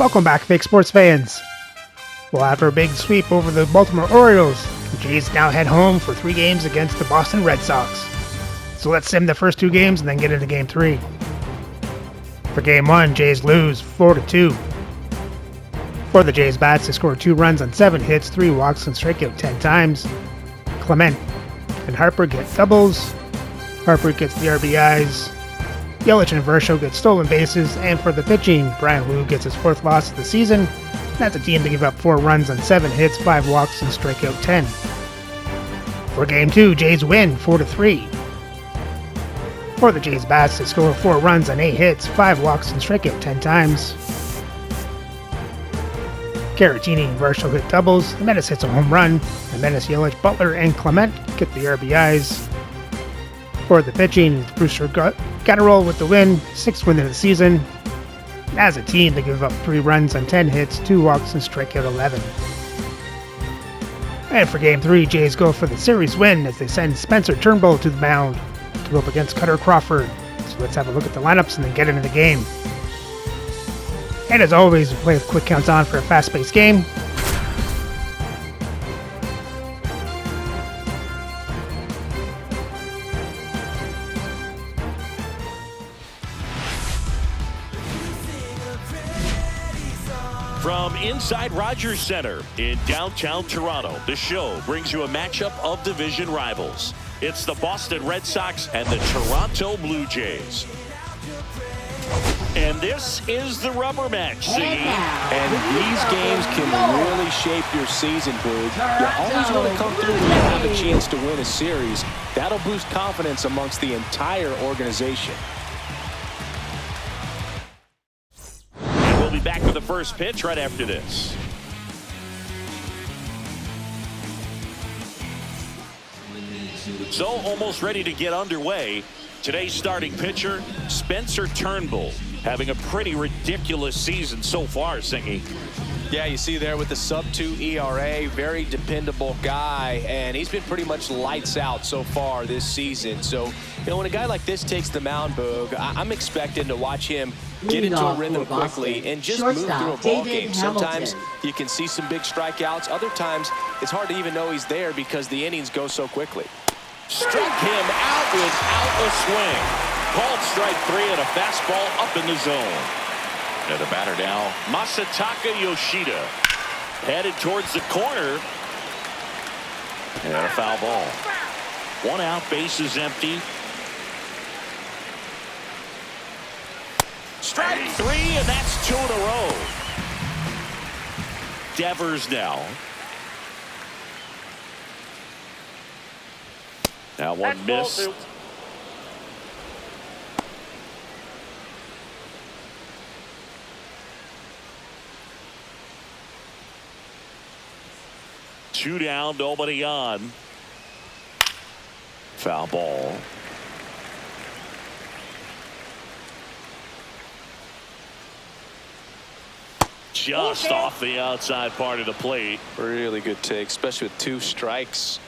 Welcome back, fake sports fans. Well, after a big sweep over the Baltimore Orioles, the Jays now head home for 3 games against the Boston Red Sox. So let's sim the first 2 games and then get into Game 3. For Game 1, Jays lose 4-2. For the Jays bats, they scored 2 runs on 7 hits, 3 walks, and strike out 10 times. Clement and Harper get doubles. Harper gets the RBIs. Yelich and Versho get stolen bases, and for the pitching, Brian Wu gets his 4th loss of the season. That's a team to give up 4 runs on 7 hits, 5 walks, and strike out 10. For Game 2, Jays win 4-3. For the Jays bats, they score 4 runs on 8 hits, 5 walks, and strike out 10 times. Caratini and Versho hit doubles, Jimenez hits a home run, Jimenez, Yelich, Butler, and Clement get the RBIs. For the pitching, Brewster Gatterall with the win, 6th win of the season. As a team, they give up 3 runs on 10 hits, 2 walks, and strike out 11. And for Game 3, Jays go for the series win as they send Spencer Turnbull to the mound to go up against Cutter Crawford. So let's have a look at the lineups and then get into the game. And as always, we play with quick counts on for a fast-paced game. From inside Rogers Center in downtown Toronto, the show brings you a matchup of division rivals. It's the Boston Red Sox and the Toronto Blue Jays. And this is the rubber match, Siggy. And these games can really shape your season, Boog. You always want to come through when you have a chance to win a series. That'll boost confidence amongst the entire organization. We'll be back with the first pitch right after this. So almost ready to get underway. Today's starting pitcher, Spencer Turnbull, having a pretty ridiculous season so far, Singy. Yeah, you see there with the sub-2 ERA, very dependable guy, and he's been pretty much lights out so far this season. So, you know, when a guy like this takes the mound, Boog, I'm expecting to watch him get into a rhythm quickly and just move through a ball game. Sometimes you can see some big strikeouts. Other times it's hard to even know he's there because the innings go so quickly. Struck him out without a swing. Called strike 3 and a fastball up in the zone. And the batter now, Masataka Yoshida. Headed towards the corner. And a foul ball. 1 out, bases empty. Strike 3, and that's 2 in a row. Devers now. Now one missed. Two down, nobody on. Foul ball. Just off the outside part of the plate. Really good take, especially with 2 strikes.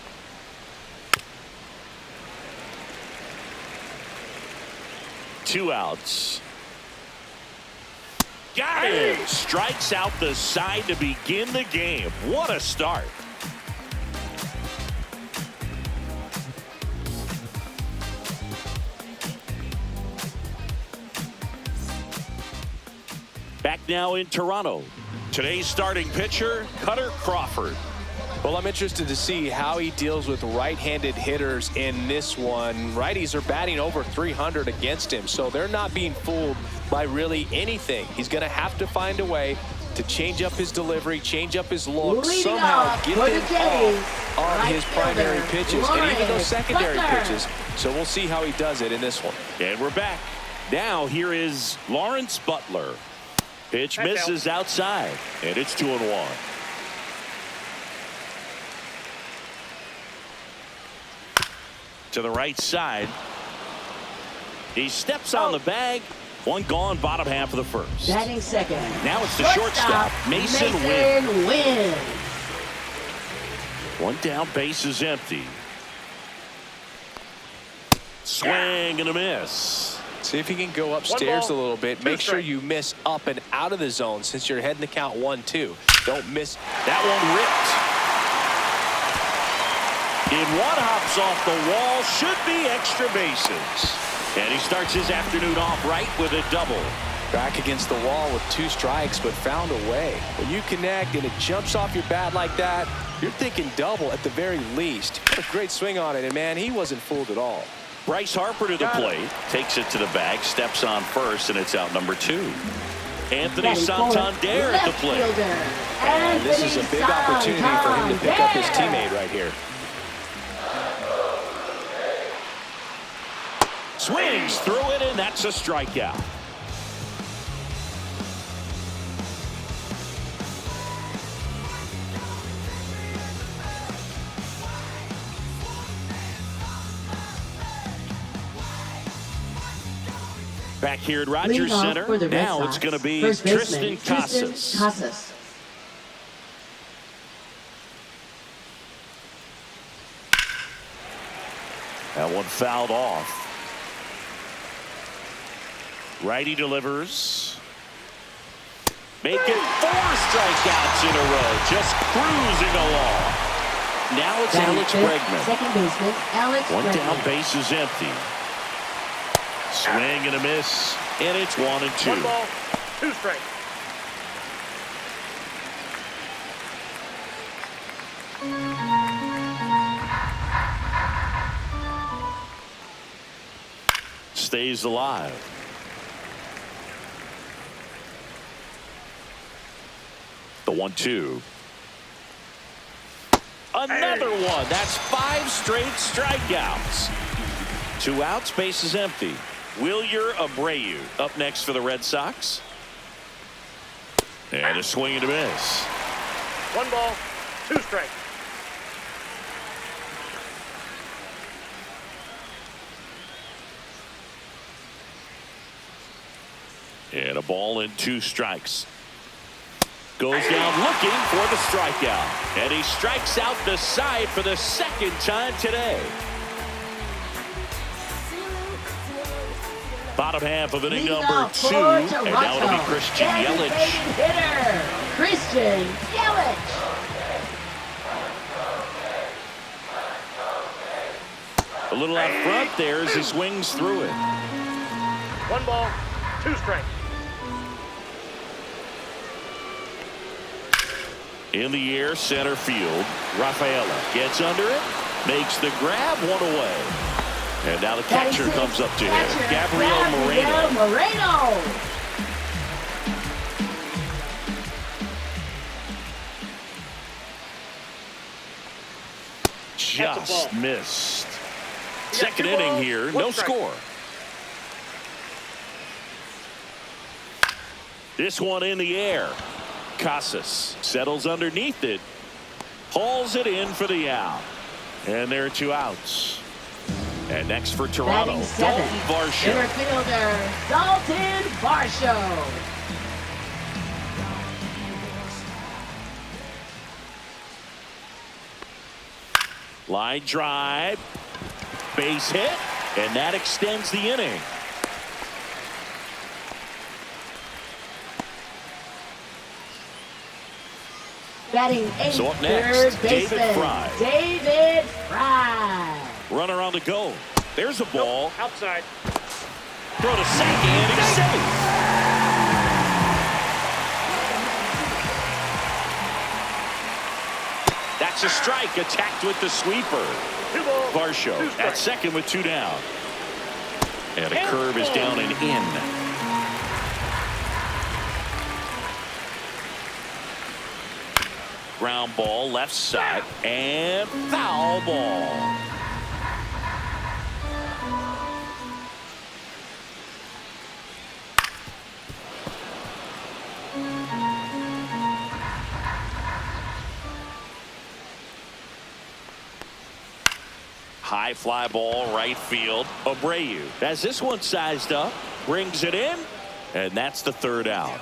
Two outs. Got him. Strikes out the side to begin the game. What a start. Back now in Toronto. Today's starting pitcher, Cutter Crawford. Well, I'm interested to see how he deals with right-handed hitters in this one. Righties are batting over 300 against him, so they're not being fooled by really anything. He's going to have to find a way to change up his delivery, change up his look, somehow get them off on his primary pitches and even those secondary pitches. So we'll see how he does it in this one. And we're back. Now here is Lawrence Butler. Pitch misses outside, and it's 2-1. To the right side. He steps on the bag. 1 gone, bottom half of the first. Batting second. Now it's the shortstop, Mason Wynn. 1 down, base is empty. Swing and a miss. See if you can go upstairs a little bit. Make sure you miss up and out of the zone since you're heading to count 1-2. Don't miss. That one ripped. In one hops off the wall, should be extra bases. And he starts his afternoon off right with a double. Back against the wall with 2 strikes, but found a way. When you connect and it jumps off your bat like that, you're thinking double at the very least. What a great swing on it, and man, he wasn't fooled at all. Bryce Harper to the plate, takes it to the bag, steps on first, and it's out number 2. Anthony Santander at the plate. And this is a big opportunity for him to pick up his teammate right here. Swings through it, and that's a strikeout. Back here at Rogers Center, now it's going to be Tristan Casas. That one fouled off. Righty delivers. Make it 4 strikeouts in a row, just cruising along. Now it's Alex Bregman. Second baseman, Alex One Bregman. down, base is empty. Swing and a miss, and it's 1-2. 1 ball, 2 strikes. Stays alive. The 1-2. Another one. That's 5 straight strikeouts. 2 outs, base is empty. Wilyer Abreu up next for the Red Sox. And a swing and a miss. 1 ball, 2 strikes. And a ball and 2 strikes. Goes down looking for the strikeout. And he strikes out the side for the 2nd time today. Bottom half of inning number 2. And now it'll be Christian Yelich. Hitter, Christian Yelich. A little out front there as he swings through it. 1 ball, 2 strikes. In the air, center field. Rafaela gets under it, makes the grab, 1 away. And now the catcher comes up to him, Gabriel Moreno. Just missed. 2nd inning here, no score. This one in the air. Casas settles underneath it, hauls it in for the out, and there are 2 outs. And next for Toronto, Dalton Varsho. Center fielder, Dalton Varsho. Line drive, base hit, and that extends the inning. Batting 8th, So up next, 3rd baseman, David Fry. David Fry. Runner on the go. There's a ball. Outside. Throw to second, and he's safe. That's a strike, attacked with the sweeper. 2 balls, 2 Varsho at strikes. second with 2 down. And a curve is down and in. Ground ball left side and foul ball. High fly ball right field. Abreu has this one sized up, brings it in, and that's the 3rd out.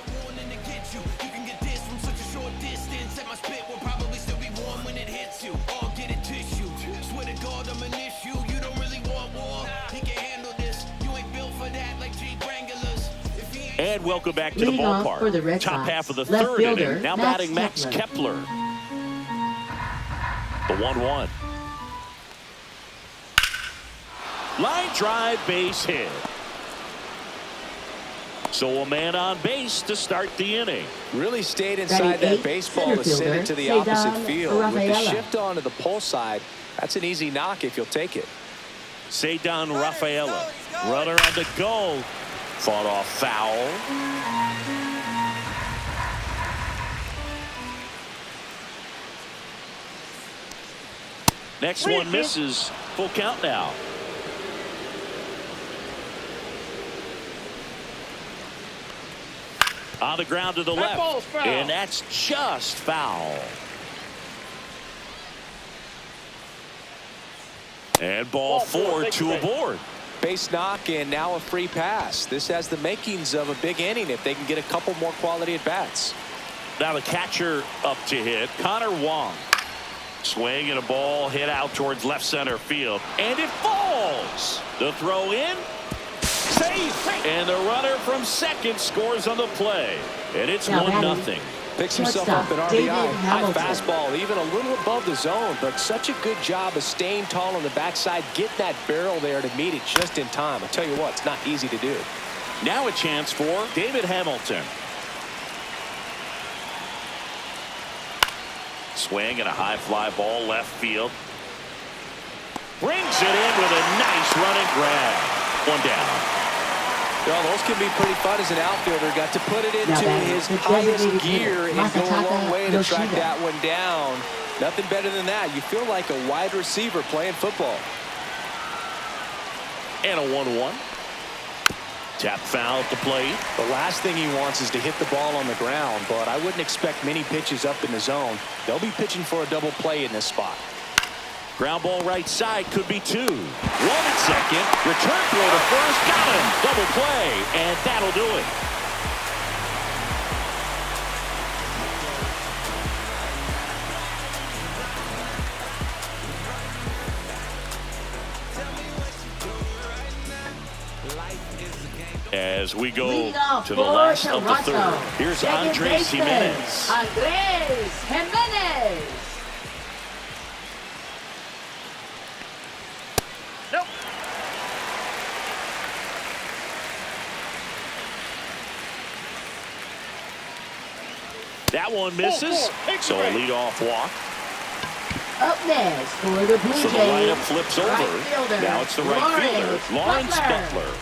And welcome back to the Leading off ballpark. for the Red Top Sox, half of the left third fielder, inning. Now Max batting Max Kepler. The 1-1. Line drive, base hit. So a man on base to start the inning. Really stayed inside Batting that eighth, baseball center to send fielder, it to the Cedar opposite field. With the Rafaela. shift on to the pull side, that's an easy knock if you'll take it. Cedar Rafaela. Runner on the go. Fought off foul. Next one misses. Full count now. On the ground to the That ball's left. foul. And that's just foul. And ball four to aboard. Base knock and now a free pass. This has the makings of a big inning if they can get a couple more quality at bats. Now the catcher up to hit. Connor Wong. Swing and a ball hit out towards left center field. And it falls. The throw in. Safe. And the runner from second scores on the play. And it's Now 1-0. Picks himself Shortstop, up an David RBI. High Hamilton. fastball, even a little above the zone, but such a good job of staying tall on the backside, getting that barrel there to meet it just in time. I tell you what, it's not easy to do. Now a chance for David Hamilton. Swing and a high fly ball left field. Brings it in with a nice running grab. One down. Well, those can be pretty fun as an outfielder. Got to put it into batting, his the highest designated gear hitter, and go a long way to track Yoshida. that one down. Nothing better than that. You feel like a wide receiver playing football. And a 1-1. Tap foul at the plate. The last thing he wants is to hit the ball on the ground, but I wouldn't expect many pitches up in the zone. They'll be pitching for a double play in this spot. Ground ball right side, could be two. One at second. Return throw to first. Got him. Double play. And that'll do it. As we go Leading off to the for last of the Toronto, third. Here's second Andres baseman, Jimenez. Andres Jimenez. Nope. That one misses. So a leadoff walk. Up next for the Blue So the Jays, lineup flips over. right fielder, Now it's the right fielder, Lawrence Butler. Butler.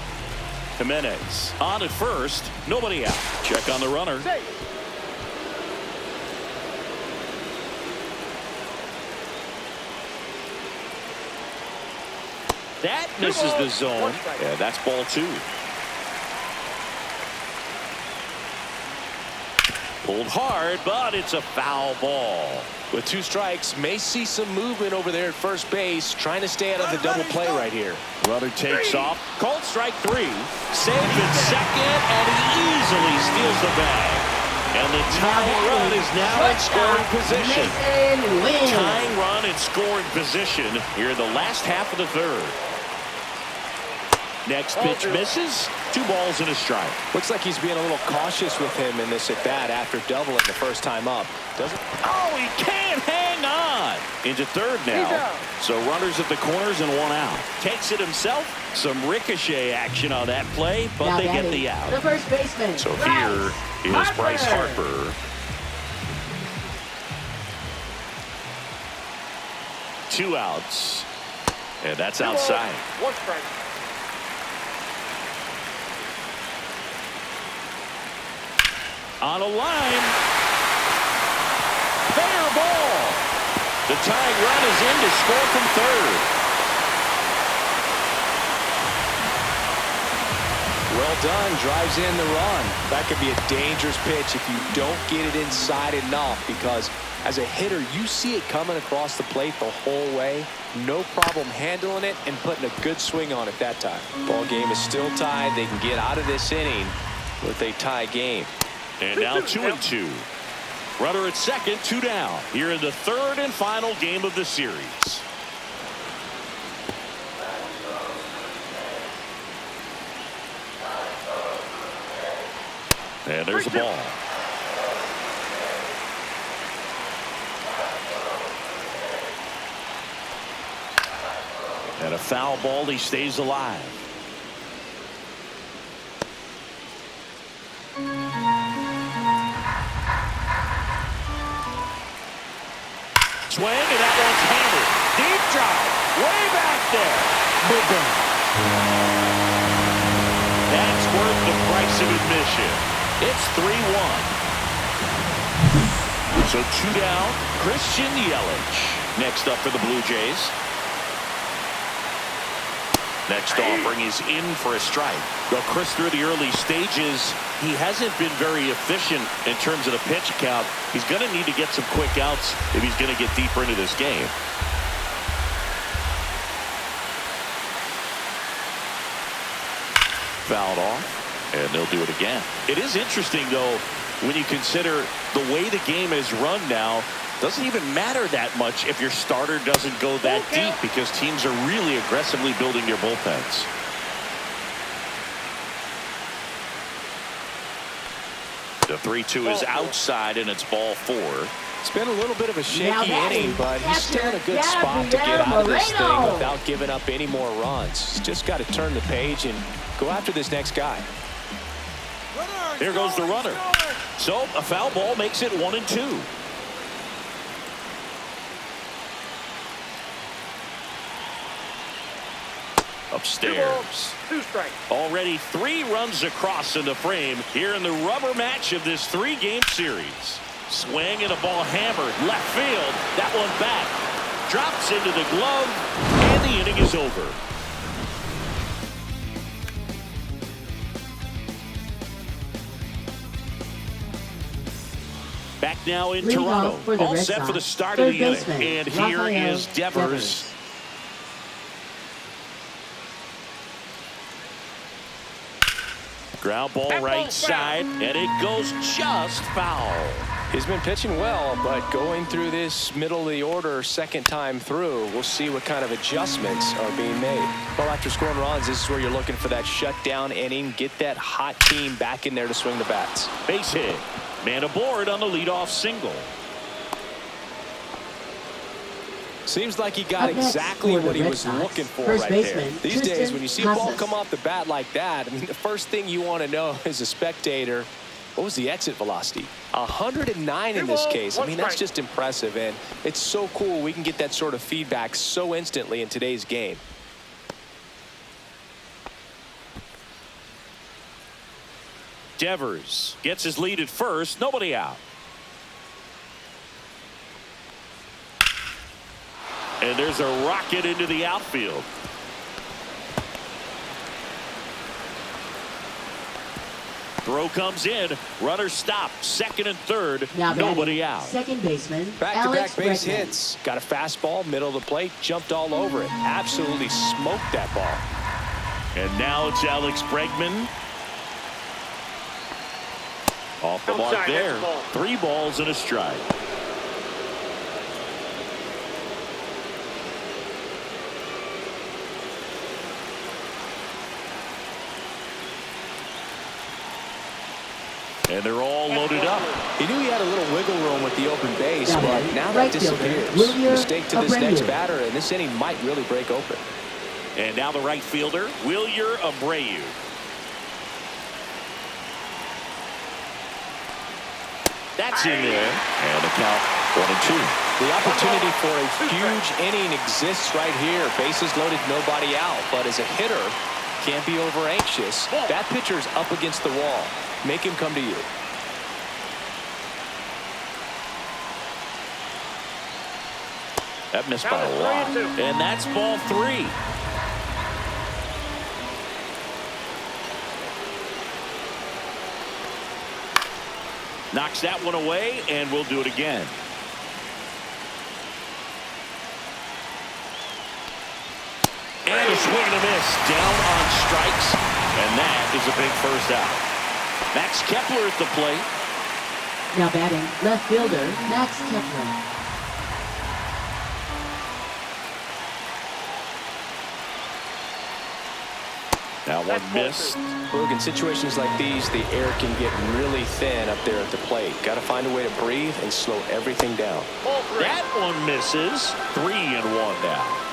Jimenez on at first. Nobody out. Check on the runner. That misses the zone. Yeah, that's ball two. Pulled hard, but it's a foul ball. With two strikes, may see some movement over there at first base, trying to stay out of the double play right here. Runner takes off. Called strike three. Saved at second, and he easily steals the bag. And the tying run is now in scoring position. Mason wins. Tying run in scoring position here in the last half of the third. Next pitch misses. 2 balls and a strike. Looks like he's being a little cautious with him in this at bat after doubling the first time up. Oh, he can't hang on. Into third now. So runners at the corners and 1 out. Takes it himself. Some ricochet action on that play, but Now they get batting, the out. the first baseman. So Bryce here is Bryce Harper. 2 outs. And that's outside. 1 strike. On a line. Fair ball. The tying run is in to score from third. Well done, drives in the run. That could be a dangerous pitch if you don't get it inside enough, because as a hitter, you see it coming across the plate the whole way. No problem handling it and putting a good swing on it that time. Ball game is still tied. They can get out of this inning with a tie game. And now 2-2. Runner at second, 2 down. Here in the third and final game of the series. And there's the ball. And a foul ball. He stays alive. Swing, and that one's hammered. Deep drive. Way back there. Boom. That's worth the price of admission. It's 3-1. So 2 down. Christian Yelich next up for the Blue Jays. Next offering is in for a strike. Well, Chris, through the early stages, he hasn't been very efficient in terms of the pitch count. He's going to need to get some quick outs if he's going to get deeper into this game. Fouled off, and they'll do it again. It is interesting, though, when you consider the way the game is run now. Doesn't even matter that much if your starter doesn't go that deep, because teams are really aggressively building their bullpens. The 3-2 is outside, and it's ball 4. It's been a little bit of a shaky inning, but he's still in a good spot to get out of this thing without giving up any more runs. He's just got to turn the page and go after this next guy. Here goes the runner. So a foul ball makes it 1-2. Upstairs. 2 strikes. Already 3 runs across in the frame here in the rubber match of this 3-game series. Swing and a ball hammered left field. That one back. Drops into the glove, and the inning is over. Back now in Toronto. All set for the start of the inning. And here is Devers. Ground ball right side, and it goes just foul. He's been pitching well, but going through this middle of the order second time through, we'll see what kind of adjustments are being made. Well, after scoring runs, this is where you're looking for that shutdown inning. Get that hot team back in there to swing the bats. Base hit. Man aboard on the leadoff single. Seems like he got exactly what he was looking for right there. These days, when you see a ball come off the bat like that, I mean, the first thing you want to know as a spectator, what was the exit velocity? 109 in this case. I mean, that's just impressive, and it's so cool we can get that sort of feedback so instantly in today's game. Devers gets his lead at first. Nobody out. And there's a rocket into the outfield. Throw comes in. Runner stopped. Second and third. Nobody out. Second baseman. Back-to-back base hits. Got a fastball, middle of the plate, jumped all over it. Absolutely smoked that ball. And now it's Alex Bregman. Off the mark there. 3 balls and a strike. And they're all loaded up. He knew he had a little wiggle room with the open base, but now that disappears. Mistake to this next batter, and this inning might really break open. And now the right fielder, Wilyer Abreu. That's in there. And the count 1-2. The opportunity for a huge inning exists right here. Bases loaded, nobody out. But as a hitter, can't be over anxious. That pitcher's up against the wall. Make him come to you. That missed by a lot. And that's ball 3. Knocks that one away, and we'll do it again. And a swing and a miss. Down on strikes. And that is a big first out. Max Kepler at the plate. Now batting, left fielder, Max Kepler. That one missed. Look, in situations like these, the air can get really thin up there at the plate. Got to find a way to breathe and slow everything down. That one misses. 3-1 now.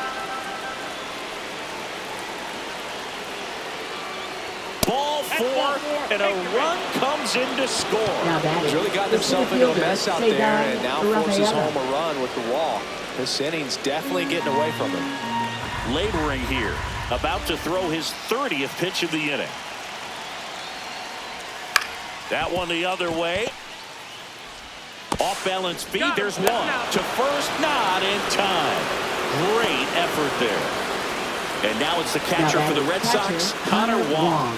Ball 4, and a run comes in to score. Now batting. He's really gotten the himself center into a mess out fielder, there, Say and now down forces Rafaela. home a run with the walk. This inning's definitely getting away from him. Laboring here. About to throw his 30th pitch of the inning. That one the other way. Off balance feed. There's one. To first, not in time. Great effort there. And now it's the catcher for the Red Sox, Connor Wong.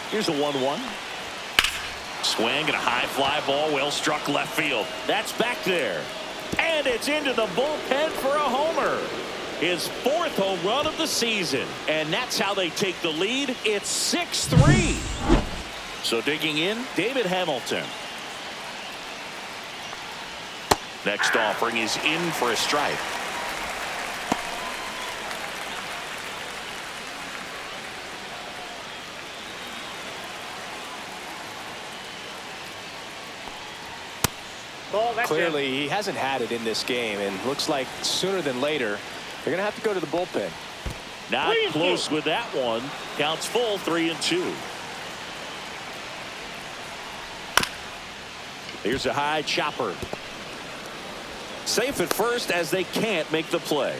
Here's a 1-1. Swing and a high fly ball, well struck left field. That's back there. And it's into the bullpen for a homer. His 4th home run of the season. And that's how they take the lead. It's 6-3. So digging in, David Hamilton. Next offering is in for a strike. Clearly, he hasn't had it in this game, and looks like sooner than later, they're going to have to go to the bullpen. Not close with that one. Counts full, 3-2. Here's a high chopper. Safe at first as they can't make the play.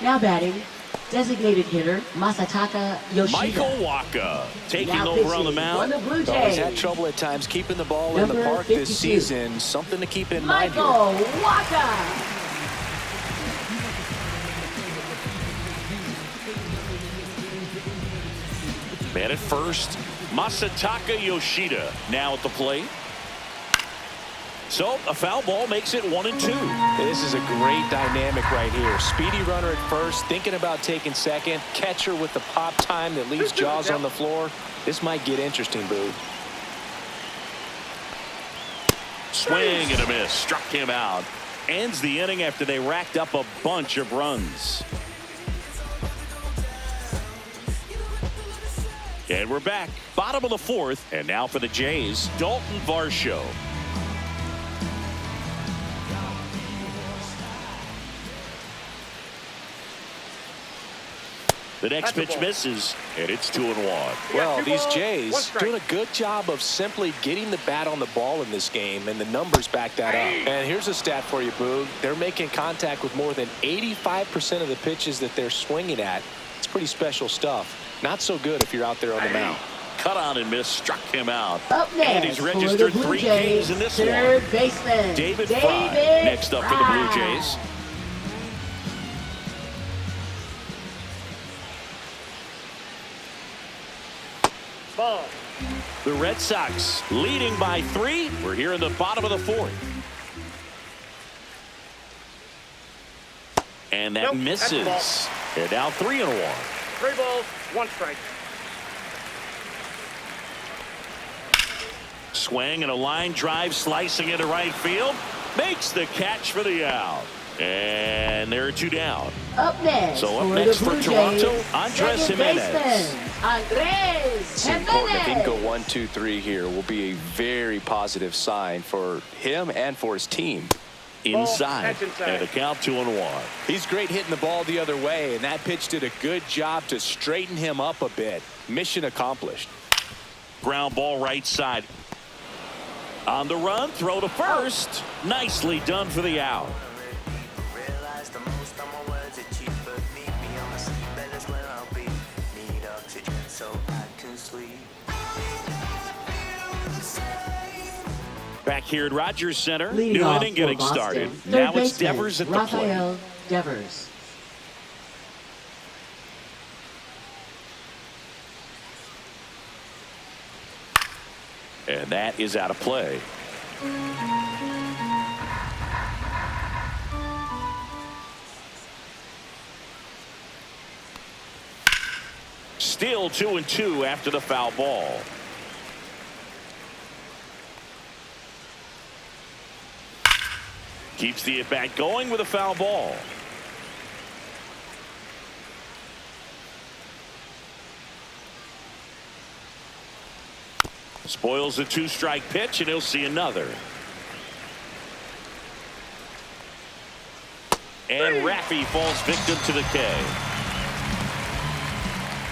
Now batting, designated hitter Masataka Yoshida. Michael Waka taking Now over on the pitching mound. for the Blue He's Jays. had trouble at times keeping the ball in the Number park 52. this season. Something to keep in mind here. Michael Waka. Man at first, Masataka Yoshida now at the plate. So a foul ball makes it 1-2. This is a great dynamic right here. Speedy runner at first, thinking about taking second. Catcher with the pop time that leaves Jaws on the floor. This might get interesting, Boo. Swing and a miss. Struck him out. Ends the inning after they racked up a bunch of runs. And we're back. Bottom of the 4th. And now for the Jays, Dalton Varsho. The next pitch misses, and it's 2-1. Well, these Jays doing a good job of simply getting the bat on the ball in this game, and the numbers back that up. And here's a stat for you, Boog. They're making contact with more than 85% of the pitches that they're swinging at. It's pretty special stuff. Not so good if you're out there on the mound. Cut on and miss, struck him out. Up next, and he's registered for the Blue 3 Jays, Ks in this third one. baseman David Fry next up for the Blue Jays. Ball. The Red Sox leading by 3. We're here in the bottom of the 4th. And that misses. They're now 3-1. 3 balls, 1 strike. Swing and a line drive slicing into right field. Makes the catch for the out. And there are 2 down. Up next, So up for next the for Blue Toronto, Jays, Andres second Jimenez. baseman, Andres It's important. If he can go Jimenez. 1, 2, 3 here, will be a very positive sign for him and for his team. Inside. That's inside. And a count 2-1. He's great hitting the ball the other way, and that pitch did a good job to straighten him up a bit. Mission accomplished. Ground ball right side. On the run, throw to first. Nicely done for the out. Realize the most of my words are cheap, but meet me on the seabed is where I'll be. Need oxygen so I can sleep. Back here at Rogers Center. Leading New off inning for getting Boston, started. third Now it's baseman, Devers at the plate. Rafael Devers. And that is out of play. Still 2-2 after the foul ball. Keeps the at-bat going with a foul ball. Spoils a 2-strike pitch, and he'll see another. And Raffy falls victim to the K.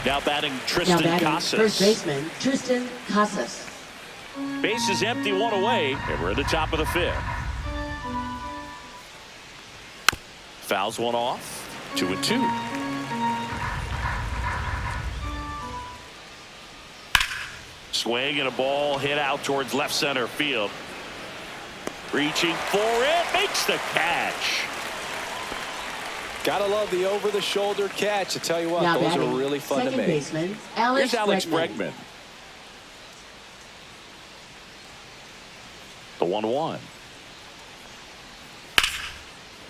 Now batting Tristan Casas. First baseman Tristan Casas. Base is empty, 1 away, and we're at the top of the 5th. Fouls one off. 2-2. Swing and a ball hit out towards left center field. Reaching for it, makes the catch. Gotta love the over-the-shoulder catch. I tell you what, now those are really fun to make. Baseman, Here's Alex Bregman. The 1-1.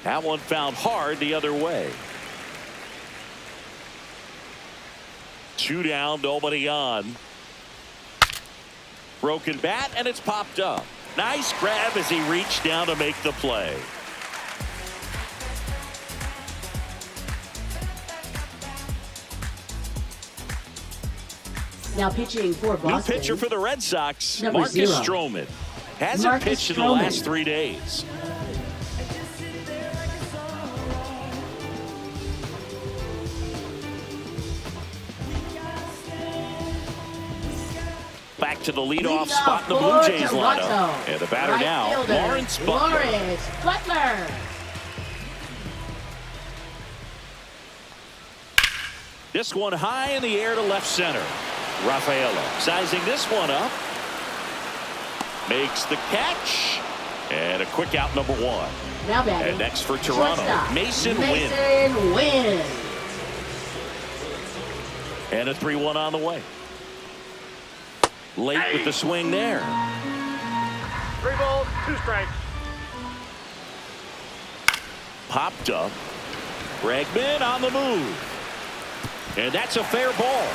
That one found hard the other way. 2 down, nobody on. Broken bat, and it's popped up. Nice grab as he reached down to make the play. Now pitching for Boston. New pitcher for the Red Sox, Number Marcus 0. Stroman. Hasn't Marcus pitched in the Stroman. last 3 days. Back to the leadoff spot in the Blue Jays lineup. And the batter right now, fielder, Lawrence Butler. Lawrence Butler. This one high in the air to left center. Rafaela sizing this one up. Makes the catch. And a quick out, number 1. Now batting. And next for Toronto, Shortstop, Mason Wynn. And a 3-1 on the way. Late with the swing there. 3 balls, 2 strikes. Popped up. Bregman on the move. And that's a fair ball.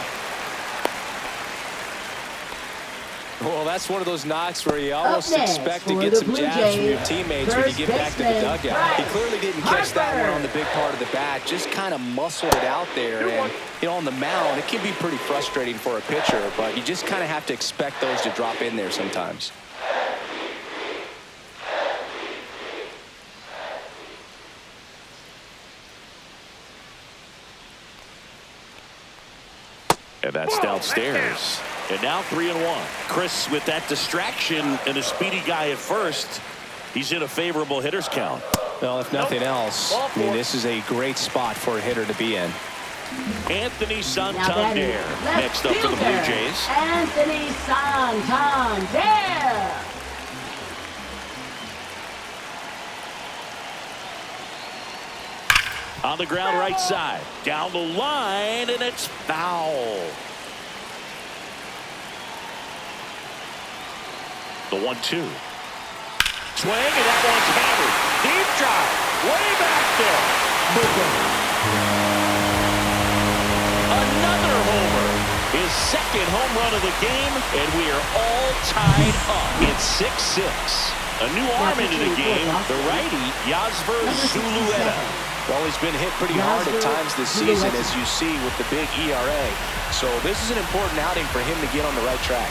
Well, that's one of those knocks where you almost expect to get some jabs from your teammates when you get back to the dugout. He clearly didn't catch that one on the big part of the bat, just kind of muscled it out there. And, you know, on the mound, it can be pretty frustrating for a pitcher, but you just kind of have to expect those to drop in there sometimes. And that's downstairs. And now 3-1. Chris, with that distraction and a speedy guy at first, he's in a favorable hitter's count. Well, if nothing else, I mean, this is a great spot for a hitter to be in. Anthony Santander next up for the Blue Jays. Anthony Santander. On the ground right side. Down the line, and it's foul. The 1-2. Swing, and that one's hammered. Deep drive. Way back there. Another homer. His second home run of the game, and we are all tied up. It's 6-6. A new arm into the game. The righty, Yasver Zulueta. Well, he's been hit pretty hard at times this season, as you see with the big ERA. So this is an important outing for him to get on the right track.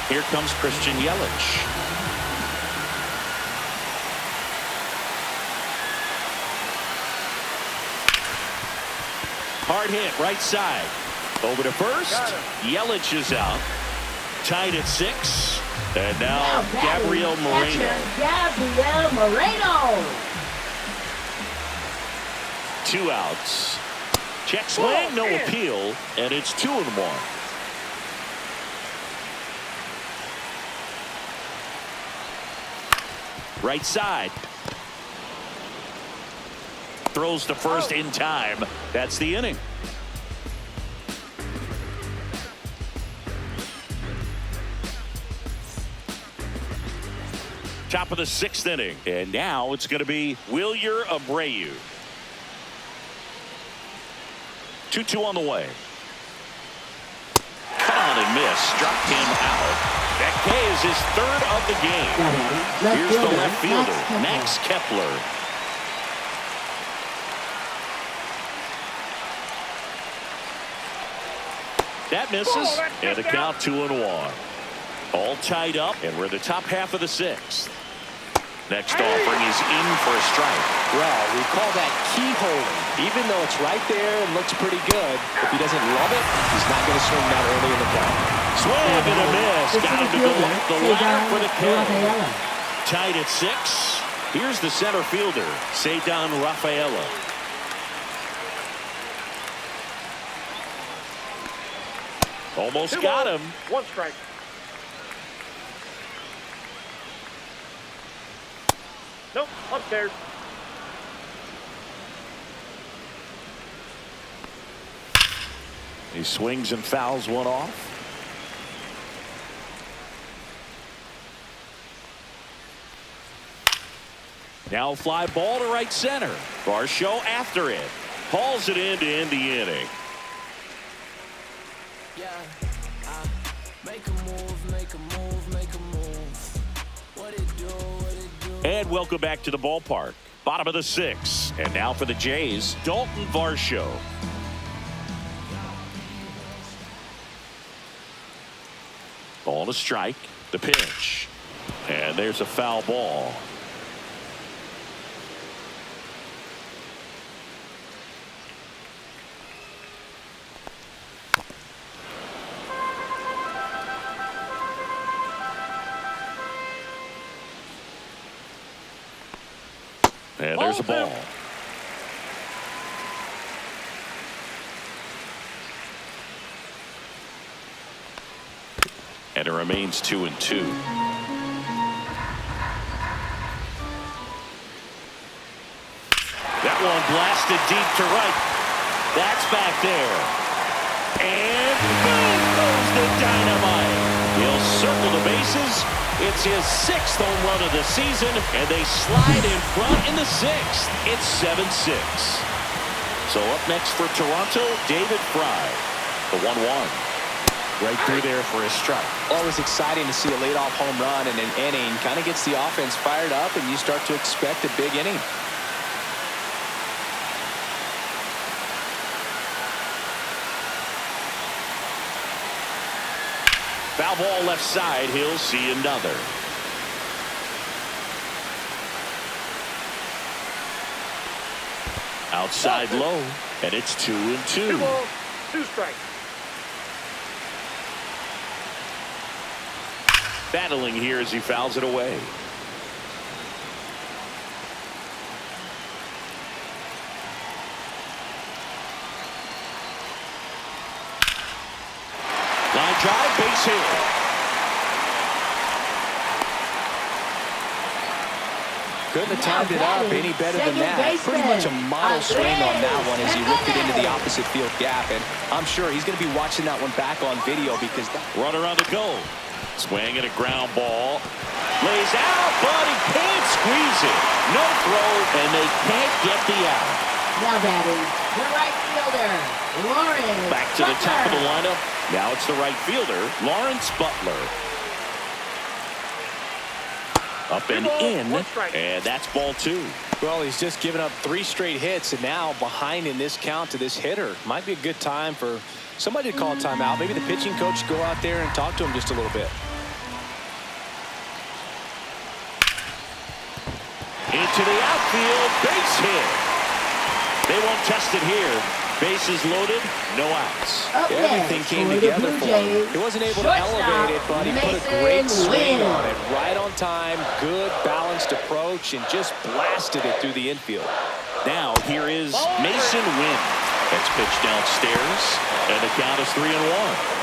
Here comes Christian Yelich. Hard hit, right side. Over to first. Yelich is out. Tied at 6. And now Gabriel Moreno. Gabriel Moreno. 2 outs. Check swing, no appeal, and it's 2-1. Right side. Throws to first in time. That's the inning. Top of the 6th inning. And now it's going to be Wilyer Abreu. 2-2 on the way. Cut on and miss. Struck him out. That K is his third of the game. Here's the left fielder, Max Kepler. That misses, and the count 2-1. All tied up, and we're in the top half of the sixth. Next offering is in for a strike. Well, we call that keyholing. Even though it's right there and looks pretty good, if he doesn't love it, he's not going to swing that early in the count. Swing and a miss. Got him to go up the ladder for the kill. Tied at 6. Here's the center fielder, Cedar Rafaela. Almost got him. 1 strike. Nope, upstairs. He swings and fouls one off. Now fly ball to right center. Varsho after it. Hauls it in to end the inning. And welcome back to the ballpark. Bottom of the 6th. And now for the Jays, Dalton Varsho. Ball to strike. The pitch. And there's a foul ball. And there's a ball. And it remains 2-2. That one blasted deep to right. That's back there. And boom goes the dynamite. He'll circle the bases. It's his 6th home run of the season, and they slide in front in the 6th. It's 7-6. So up next for Toronto, David Fry. The 1-1. Right through there for his strike. Always exciting to see a leadoff home run in an inning. Kind of gets the offense fired up, and you start to expect a big inning. Foul ball left side. He'll see another. Outside low, and it's 2-2. 2 balls, 2 strikes. Battling here as he fouls it away. Line drive, base hit. Couldn't have timed it up any better than that. Pretty much a model swing on that one as he whipped it into the opposite field gap. And I'm sure he's going to be watching that one back on video because runner on the go. Swing and a ground ball. Lays out, but he can't squeeze it. No throw, and they can't get the out. Now batting, the right fielder, Lawrence Back to the top of the lineup. Now it's the right fielder, Lawrence Butler. Up and in, and that's ball 2. Well, he's just given up 3 straight hits, and now behind in this count to this hitter. Might be a good time for somebody to call a timeout. Maybe the pitching coach go out there and talk to him just a little bit. Into the outfield, base hit. They won't test it here. Bases loaded, no outs. Everything came together for him. He wasn't able to elevate it, but he put a great swing on it. Right on time, good balanced approach, and just blasted it through the infield. Now here is Mason Wynn. That's pitched downstairs, and the count is 3-1.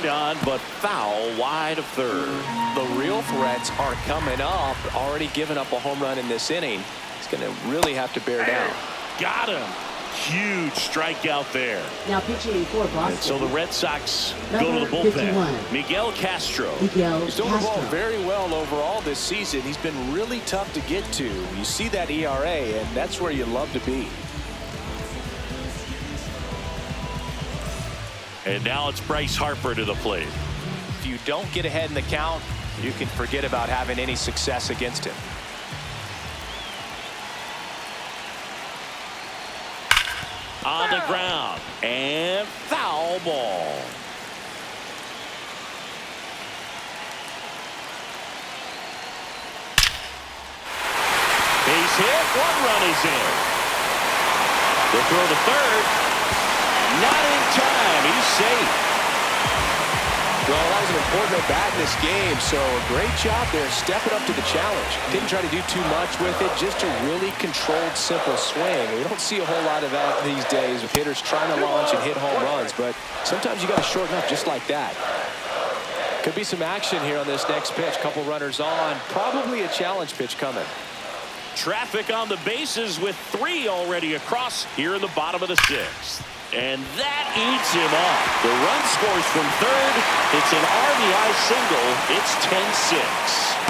On, but foul wide of third. The real threats are coming up. Already given up a home run in this inning. He's going to really have to bear down. Got him. Huge strikeout there. Now pitching for Boston. And so the Red Sox Number go to the bullpen. 51. Miguel Castro. Miguel He's doing the ball Castro. very well overall this season. He's been really tough to get to. You see that ERA, and that's where you love to be. And now it's Bryce Harper to the plate. If you don't get ahead in the count, you can forget about having any success against him. On the ground, and foul ball. Base hit, 1 run is in. The throw to third, not in time, he's safe. Well, that was an important at-bat in this game, so a great job there stepping up to the challenge. Didn't try to do too much with it, just a really controlled, simple swing. We don't see a whole lot of that these days with hitters trying to launch and hit home runs, but sometimes you got to shorten up just like that. Could be some action here on this next pitch. Couple runners on, probably a challenge pitch coming. Traffic on the bases with 3 already across here in the bottom of the 6th. And that eats him up. The run scores from third. It's an RBI single. It's 10-6.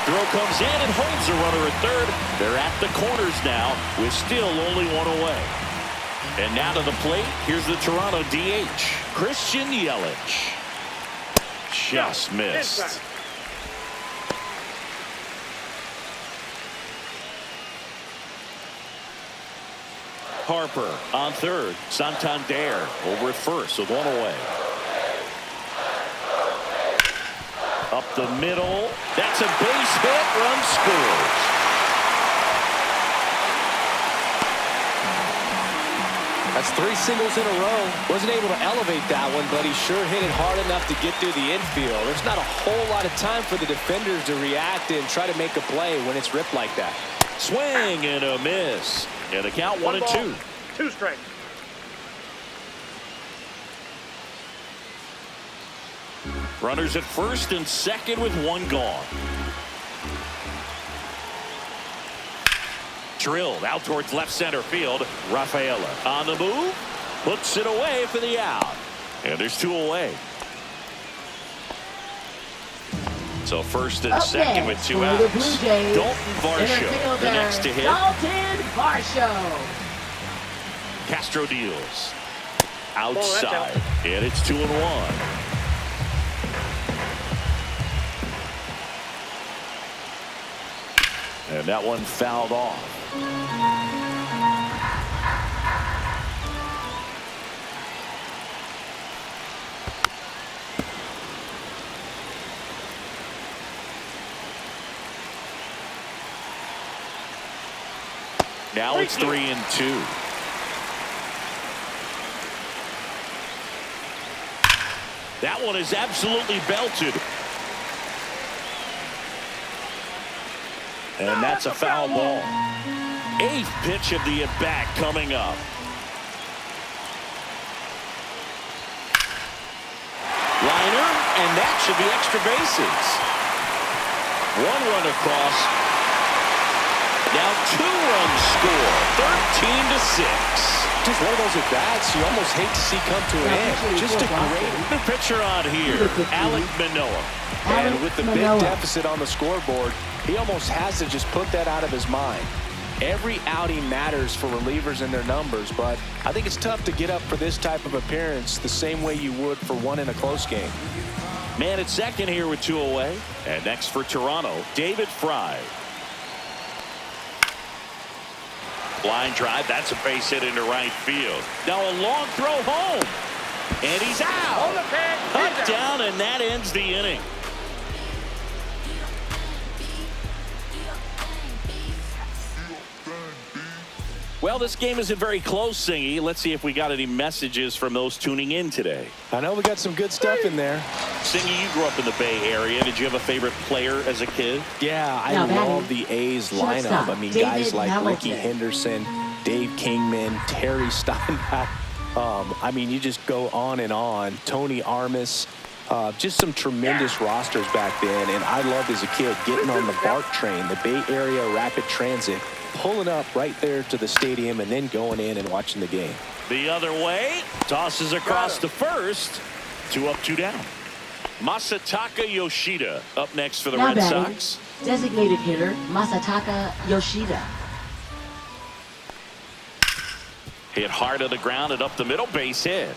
Throw comes in and holds the runner at third. They're at the corners now with still only 1 away. And now to the plate, here's the Toronto DH, Christian Yelich. Just missed. Harper on third. Santander over at first with 1 away. Up the middle. That's a base hit. Run scores. That's 3 singles in a row. Wasn't able to elevate that one, but he sure hit it hard enough to get through the infield. There's not a whole lot of time for the defenders to react and try to make a play when it's ripped like that. Swing and a miss. And the count 1-2. 2 strikes. Runners at first and second with 1 gone. Drilled out towards left center field. Rafaela on the move. Puts it away for the out. And there's 2 away. So first and second with 2 outs. Dalton Varsho, the next to hit. Dalton Varsho. Castro deals. Outside. And it's 2-1. And that one fouled off. Now it's 3-2. That one is absolutely belted. And that's a foul ball. 8th pitch of the at-bat coming up. Liner, and that should be extra bases. 1 run across. Now 2 runs score. 13-6. Just one of those at-bats you almost hate to see come to an end. Just a great pitcher on here, Alek Manoah. And with the big deficit on the scoreboard, he almost has to just put that out of his mind. Every outing matters for relievers and their numbers, but I think it's tough to get up for this type of appearance the same way you would for one in a close game. Man at second here with 2 away. And next for Toronto, David Fry. Line drive, that's a base hit into right field. Now a long throw home. And he's out. Up, down, and that ends the inning. Well, this game isn't very close, Singy. Let's see if we got any messages from those tuning in today. I know we got some good stuff in there. Singy, you grew up in the Bay Area. Did you have a favorite player as a kid? Yeah, I love the A's lineup. I mean, guys like Ricky Henderson, Dave Kingman, Terry Steinbach. I mean, you just go on and on. Tony Armas. Just some tremendous rosters back then. And I loved as a kid getting on the BART train, the Bay Area Rapid Transit, pulling up right there to the stadium and then going in and watching the game. The other way. Tosses across to first. 2 up, 2 down. Masataka Yoshida up next for the Now Red batting, Sox. designated hitter Masataka Yoshida. Hit hard on the ground and up the middle, base hit.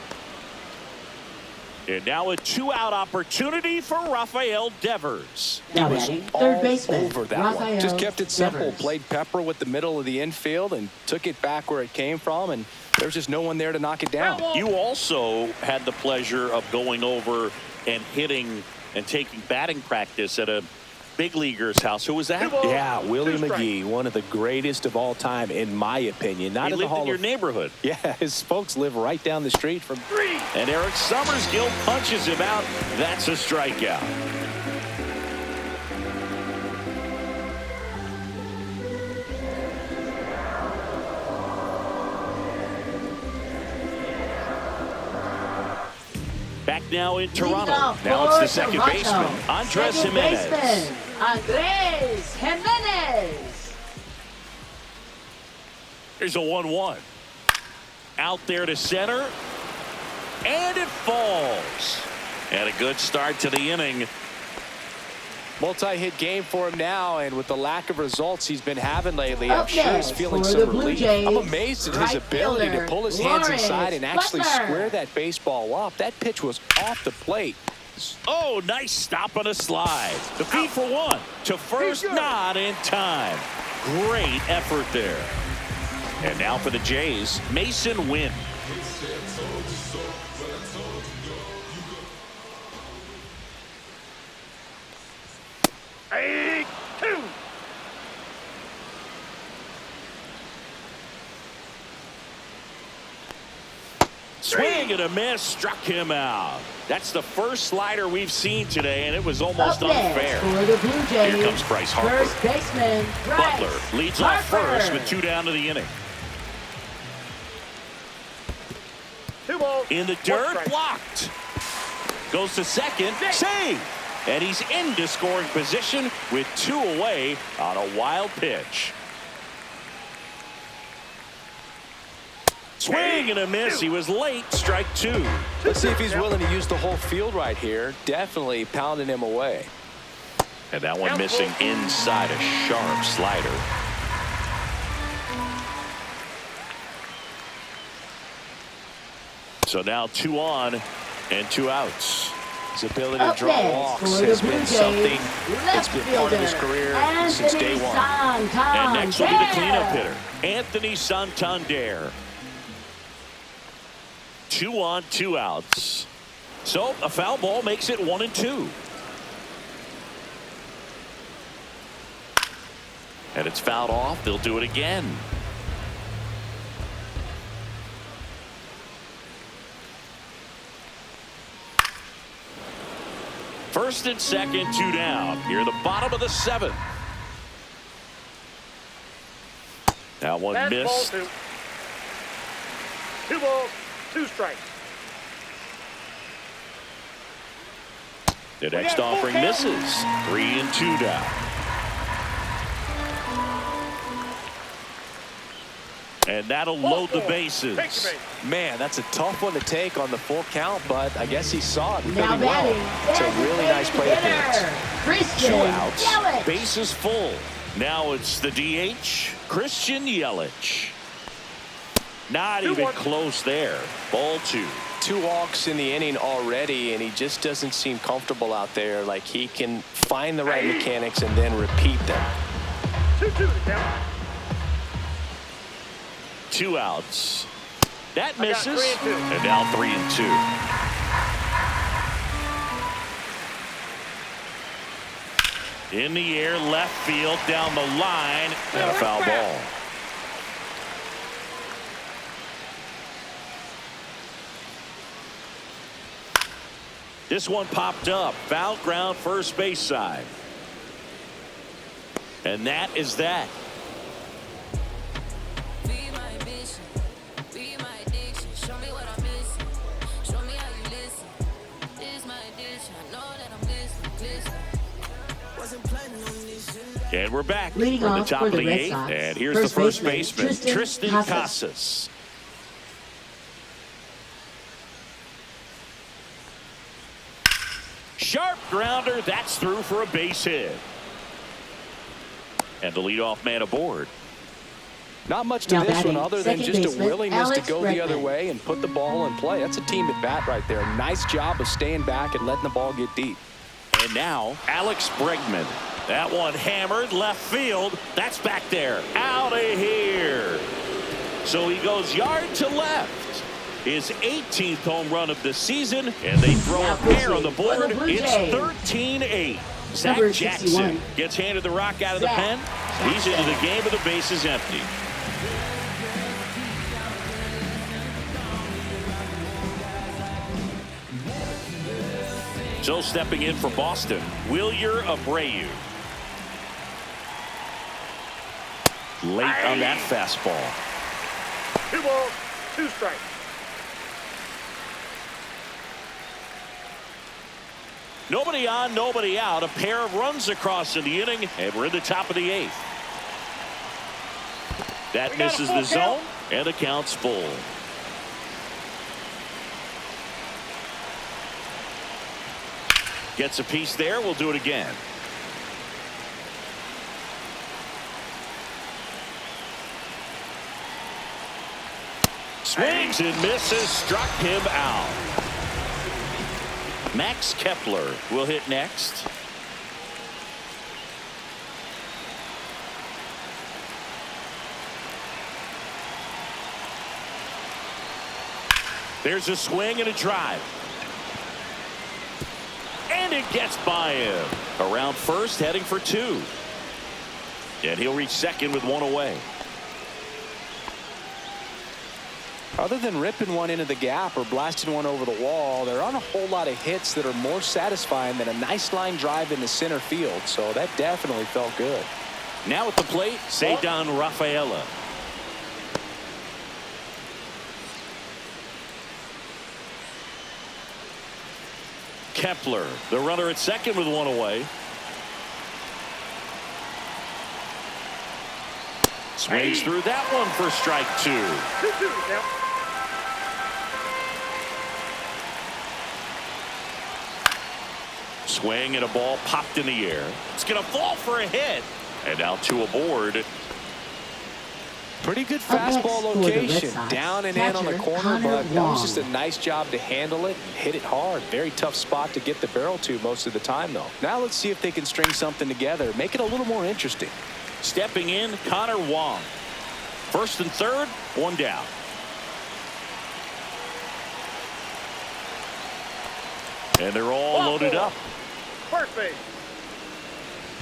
And now a 2-out opportunity for Rafael Devers. Now batting, third baseman Over that Rafael one. Just kept it simple. Devers. Played pepper with the middle of the infield and took it back where it came from, and there was just no one there to knock it down. You also had the pleasure of going over and hitting and taking batting practice at a big leaguer's house. Who was that? Yeah, Willie McGee, one of the greatest of all time, in my opinion. Not He in the lived Hall in your of neighborhood. Yeah, his folks live right down the street from. And Eric Summersgill punches him out. That's a strikeout. Back now in Toronto. Now it's the second baseman, Andres Jimenez. Andres Jimenez. Here's a 1-1. Out there to center. And it falls. And a good start to the inning. Multi-hit game for him now, and with the lack of results he's been having lately, I'm Up sure he's next feeling for some the Blue relief. Jays, I'm amazed at his right ability to fielder, pull his hands Lawrence inside and actually Butler. square that baseball up. That pitch was off the plate. Oh, nice stop on a slide. The feed for one. To first, not in time. Great effort there. And now for the Jays, Mason Wynn. Hey, 2. Swing and a miss, struck him out. That's the first slider we've seen today, and it was almost Up next unfair. for the Blue Jays, Here comes Bryce Harper. first baseman Bryce Butler leads Harper. off first with 2 down to the inning. 2 balls. In the 1 dirt, strike. blocked. Goes to second, save. And he's into scoring position with 2 away on a wild pitch. Swing and a miss. He was late. Strike 2. Let's see if he's willing to use the whole field right here. Definitely pounding him away. And that one missing inside a sharp slider. So now 2 on and 2 outs. His ability to Up draw next walks for has the Blue been Jays, something that's left been part of his fielder, career since day Anthony one. And next will be the cleanup Santander. hitter, Anthony Santander. 2 on, 2 outs. So a foul ball makes it 1-2. And it's fouled off. They'll do it again. First and second, 2 down. Here, the bottom of the 7th. That one That's missed. ball 2. 2 balls, 2 strikes. The next got full offering count. misses. 3 and 2 down. And that'll load the bases. Take the base. Man, that's a tough one to take on the full count, but I guess he saw it pretty Now well. batting, It's a really nice plate appearance. hitter, Christian 2 outs. Yelich. Bases full. Now it's the DH, Christian Yelich. Not even 2-1. close there. Ball 2. 2 walks in the inning already, and he just doesn't seem comfortable out there. Like he can find the right mechanics and then repeat them. 2-2 to count. 2 outs. That I got misses. 3 and 2. And now 3 and 2. In the air, left field, down the line, and a foul ball. This one popped up. Foul ground, first base side. And that is that. Be my ambition, be my addiction. Show me what I'm missing. Show me how you listen. This my addiction. I know that I'm listening. Wasn't planning on this shit. And we're back Leading from the off top for of the the Red 8th. Sox, And here's the first baseman, Tristan Tristan Casas. Casas. sharp grounder. That's through for a base hit. And the leadoff man aboard. Not much to Now this batting, one other than second just a baseman, willingness to Alex go the other Bregman. way and put the ball in play. That's a team at bat right there. Nice job of staying back and letting the ball get deep. And now Alex Bregman. That one hammered left field. That's back there. Out of here. So he goes yard to left. His 18th home run of the season. And they throw Now a pair on pitching the for board. the Blue It's Jays. 13-8. Zach Number Jackson 61. gets handed the rock out of the Zach pen. He's into the game with the bases empty. So stepping in for Boston, Wilyer Abreu. Late on that fastball. 2 balls, 2 strikes. Nobody on, nobody out. A pair of runs across in the inning, and we're in the top of the 8th. That misses the zone, and the count's full. Gets a piece there. We'll do it again. Swings and misses. Struck him out. Max Kepler will hit next. There's a swing and a drive. And it gets by him. Around first, heading for 2. And he'll reach second with 1 away. Other than ripping one into the gap or blasting one over the wall, there aren't a whole lot of hits that are more satisfying than a nice line drive into center field. So that definitely felt good. Now at the plate, Cedar Rafaela. Kepler, the runner at second with 1 away. Swings through that one for strike 2. 2-2 now. Swing and a ball popped in the air. It's going to fall for a hit. And now 2 aboard. Pretty good Up next fastball for the Red location. Sox, Down and in on the catcher, corner, Connor but that was just a Wong. nice job to handle it and hit it hard. Very tough spot to get the barrel to most of the time, though. Now let's see if they can string something together. Make it a little more interesting. Stepping in, Connor Wong. First and third, 1 down. And they're all loaded up. First base.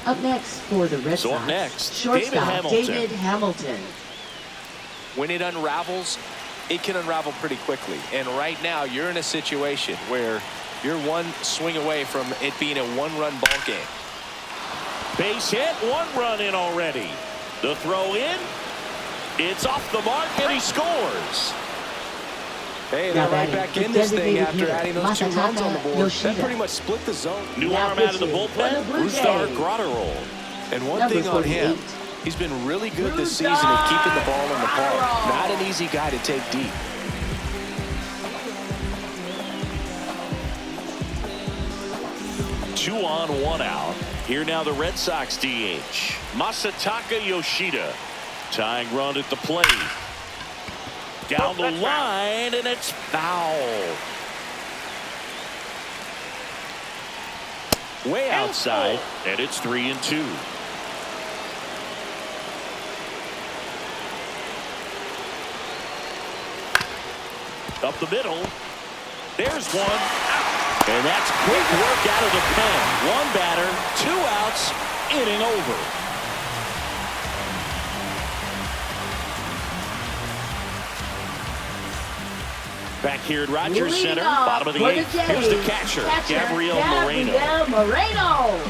Up next for the Red So up Sox, next, shortstop David Hamilton. When it unravels, it can unravel pretty quickly. And right now, you're in a situation where you're 1 swing away from it being a 1-run ball game. Base hit, 1 run in already. The throw in. It's off the mark, and he scores. Hey, Now they're right batting, back the in this thing designated after hitter, adding those 2 runs on the board. Yoshida. That pretty much split the zone. New Now arm out of the pitching for bullpen, the Blue Brusdar Jays. Graterol. And one Number thing on him, 48. he's been really good this season at keeping the ball in the park. Not an easy guy to take deep. Two on, 1 out. Here now the Red Sox DH. Masataka Yoshida. Tying run at the plate. Down the line, and it's foul. Way outside, and it's 3-2. Up the middle. There's one. And that's quick work out of the pen. 1 batter, 2 outs, inning over. Back here at Rogers Leading Center, off bottom of the for 8th. Jays, Here's the catcher, Gabriel Moreno. Gabriel Moreno.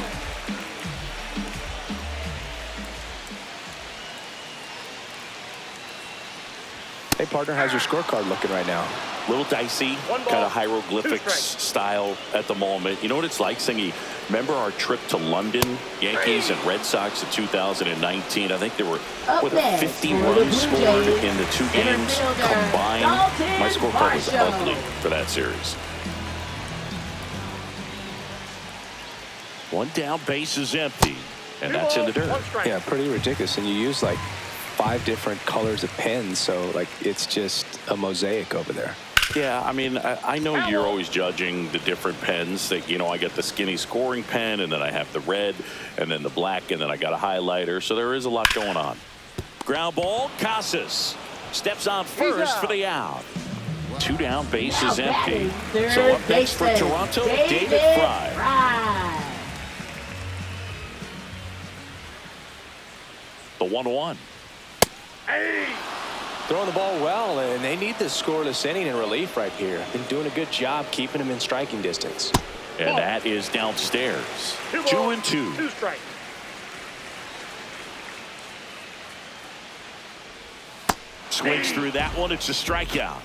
Hey, partner, how's your scorecard looking right now? Little dicey, One ball, kind of 2 hieroglyphics strikes. style at the moment. You know what it's like, Singy? Remember our trip to London, Yankees and Red Sox in 2019? I think there were, Up what, next 50 for the runs Blue scored Jays, in the 2 games infielder, combined. Dalton My scorecard was Varsho. ugly for that series. One down, base is empty. And that's in the dirt. One strike. Yeah, pretty ridiculous. And you use like 5 different colors of pens, so like it's just a mosaic over there. Yeah, I mean, I know you're always judging the different pens. That, you know, I get the skinny scoring pen, and then I have the red, and then the black, and then I got a highlighter. So there is a lot going on. Ground ball, Casas steps on first for the out. 2 down, base is empty. So up next for Toronto, David Fry. The 1-1. Hey! Throwing the ball well, and they need this scoreless inning in relief right here. Been doing a good job keeping him in striking distance. And that is downstairs. 2-2. 2 strikes. Swings through that one. It's a strikeout.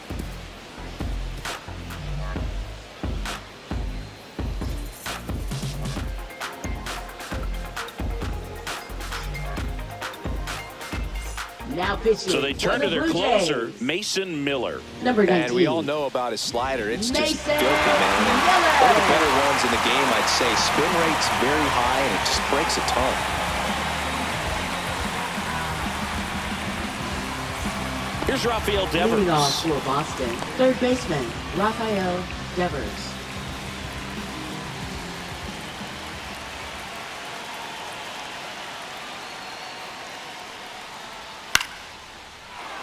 Now pitching. So they turn to their closer, Mason Miller. Number 19. And we all know about his slider. It's just Mason filthy, man. Miller. One of the better ones in the game, I'd say. Spin rate's very high, and it just breaks a ton. Here's Rafael Moving on Devers. for Boston. Third baseman, Rafael Devers.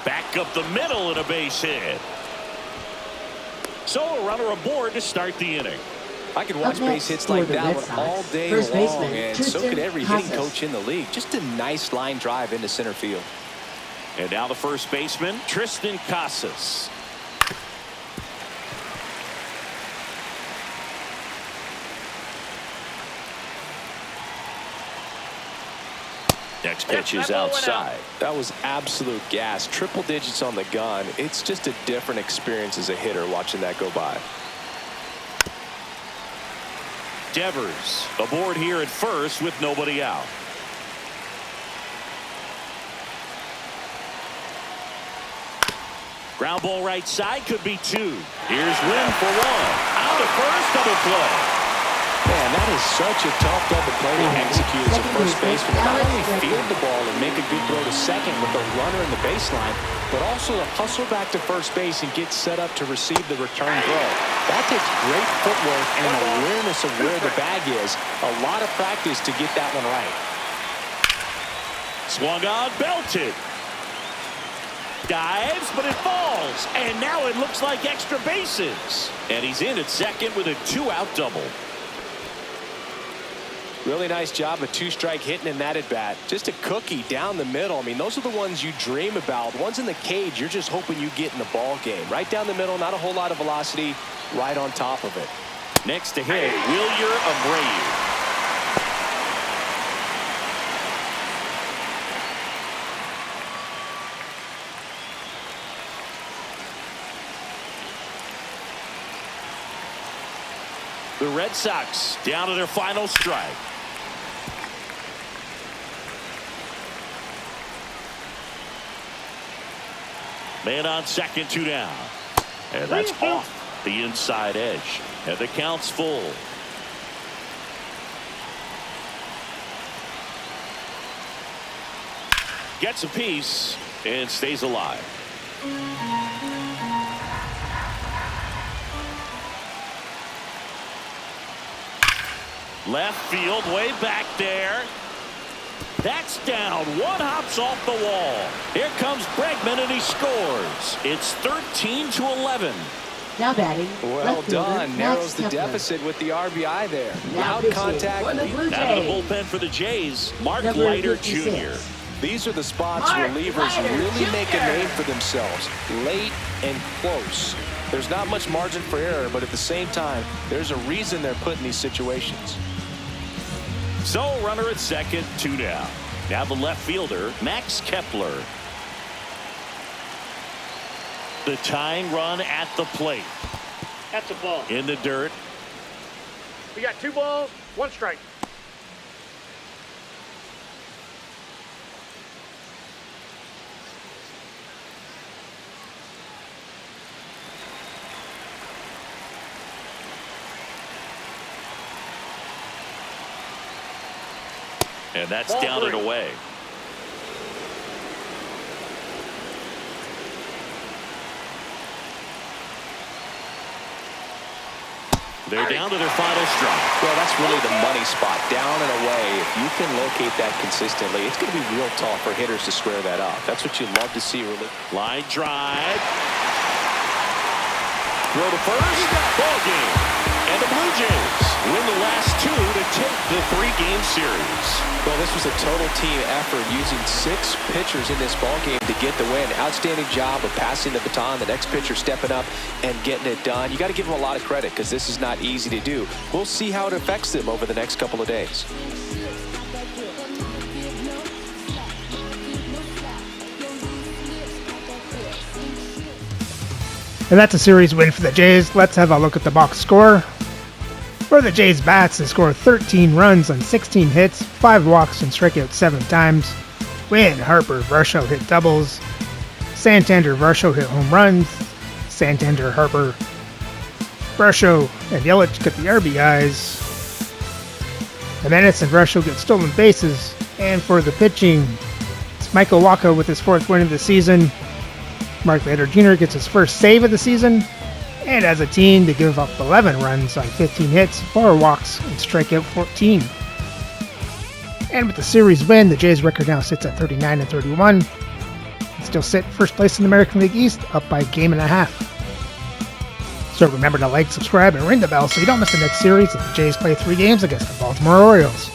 Back up the middle and a base hit. So a runner aboard to start the inning. I could watch Up base next hits for like the that Red one Sox, all day first long, baseman, and so Tristan could every hitting Casas. coach in the league. Just a nice line drive into center field. And now the first baseman, Tristan Casas. Next pitch is outside. That was absolute gas. Triple digits on the gun. It's just a different experience as a hitter watching that go by. Devers aboard here at first with nobody out. Ground ball right side, could be 2. Here's Wynn for 1. Out of first, double play. Man, that is such a tough double play to execute as a first baseman. Not only field the ball and make a good throw to second with a runner in the baseline, but also to hustle back to first base and get set up to receive the return throw. That takes great footwork and an awareness of where the bag is. A lot of practice to get that one right. Swung on, belted. Dives, but it falls. And now it looks like extra bases. And he's in at second with a 2-out double. Really nice job of 2-strike hitting in that at bat. Just a cookie down the middle. I mean, those are the ones you dream about. Ones in the cage, you're just hoping you get in the ball game. Right down the middle, not a whole lot of velocity, right on top of it. Next to hit, Wilyer Abreu. The Red Sox down to their final strike. Man on second, 2 down. And that's off the inside edge. And the count's full. Gets a piece and stays alive. Left field, way back there. That's down. One hops off the wall. Here comes Bregman, and he scores. It's 13-11. Now batting. Well left fielder, done. Narrows Max the Kepler. deficit with the RBI there. Now Loud pitching contact. for the Blue Out of the Jays. bullpen for the Jays, Mark Number Leiter 56. Jr. These are the spots Mark relievers Leiter really make a Jr. name for themselves. Late and close. There's not much margin for error, but at the same time, there's a reason they're put in these situations. So runner at second, 2 down. Now the left fielder, Max Kepler. The tying run at the plate. That's a ball. In the dirt. We got 2 balls, 1 strike. And that's Ball down and 3. away. They're down to their final strike. Well, that's really the money spot, down and away. If you can locate that consistently, it's going to be real tough for hitters to square that up. That's what you love to see. Line drive. Throw to first. Ball game. And the Blue Jays win the last two to take the 3-game series. Well, this was a total team effort, using 6 pitchers in this ball game to get the win. Outstanding job of passing the baton, the next pitcher stepping up and getting it done. You got to give them a lot of credit, because this is not easy to do. We'll see how it affects them over the next couple of days. And that's a series win for the Jays. Let's have a look at the box score. For the Jays bats, they scored 13 runs on 16 hits, 5 walks, and struck out 7 times. Wynn, Harper, Varsho hit doubles. Santander, Varsho hit home runs. Santander, Harper, Varsho, and Yelich get the RBIs. Jimenez and Varsho get stolen bases. And for the pitching, it's Michael Wacha with his 4th win of the season. Mark Leiter Jr. gets his first save of the season. And as a team, they give up 11 runs on 15 hits, 4 walks, and strike out 14. And with the series win, the Jays' record now sits at 39-31. And still sit first place in the American League East, up by a game and a half. So remember to like, subscribe, and ring the bell so you don't miss the next series as the Jays play 3 games against the Baltimore Orioles.